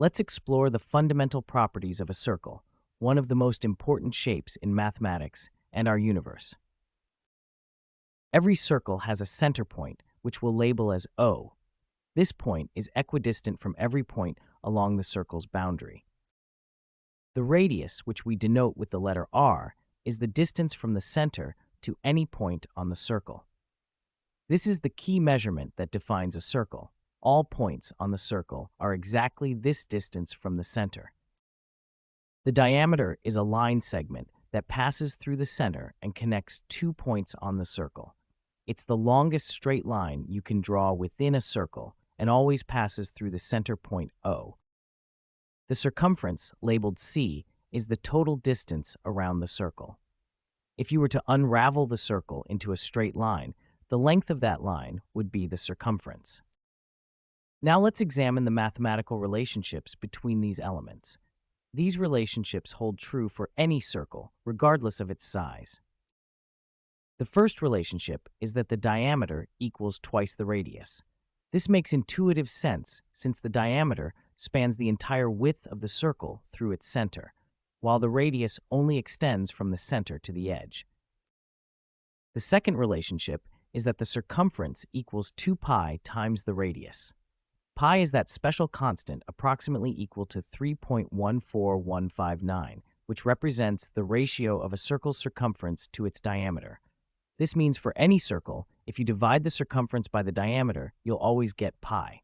Let's explore the fundamental properties of a circle, one of the most important shapes in mathematics and our universe. Every circle has a center point, which we'll label as O. This point is equidistant from every point along the circle's boundary. The radius, which we denote with the letter r, is the distance from the center to any point on the circle. This is the key measurement that defines a circle. All points on the circle are exactly this distance from the center. The diameter is a line segment that passes through the center and connects 2 points on the circle. It's the longest straight line you can draw within a circle and always passes through the center point O. The circumference, labeled c, is the total distance around the circle. If you were to unravel the circle into a straight line, the length of that line would be the circumference. Now let's examine the mathematical relationships between these elements. These relationships hold true for any circle, regardless of its size. The first relationship is that the diameter equals twice the radius. This makes intuitive sense since the diameter spans the entire width of the circle through its center, while the radius only extends from the center to the edge. The second relationship is that the circumference equals 2 pi times the radius. Pi is that special constant approximately equal to 3.14159, which represents the ratio of a circle's circumference to its diameter. This means for any circle, if you divide the circumference by the diameter, you'll always get pi.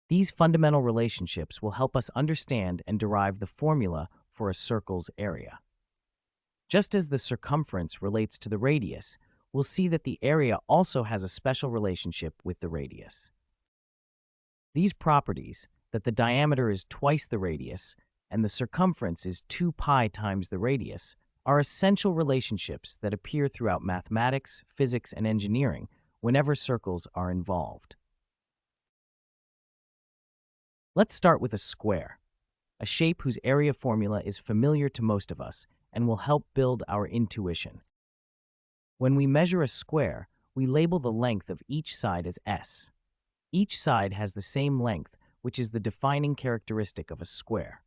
These fundamental relationships will help us understand and derive the formula for a circle's area. Just as the circumference relates to the radius, we'll see that the area also has a special relationship with the radius. These properties, that the diameter is twice the radius and the circumference is 2 pi times the radius, are essential relationships that appear throughout mathematics, physics, and engineering whenever circles are involved. Let's start with a square, a shape whose area formula is familiar to most of us and will help build our intuition. When we measure a square, we label the length of each side as s. Each side has the same length, which is the defining characteristic of a square.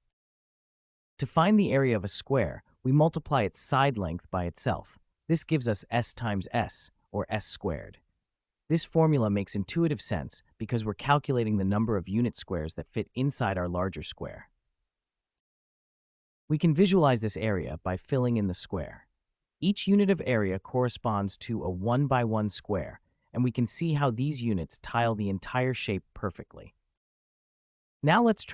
To find the area of a square, we multiply its side length by itself. This gives us s times s, or s squared. This formula makes intuitive sense because we're calculating the number of unit squares that fit inside our larger square. We can visualize this area by filling in the square. Each unit of area corresponds to a 1 by 1 square, and we can see how these units tile the entire shape perfectly. Now let's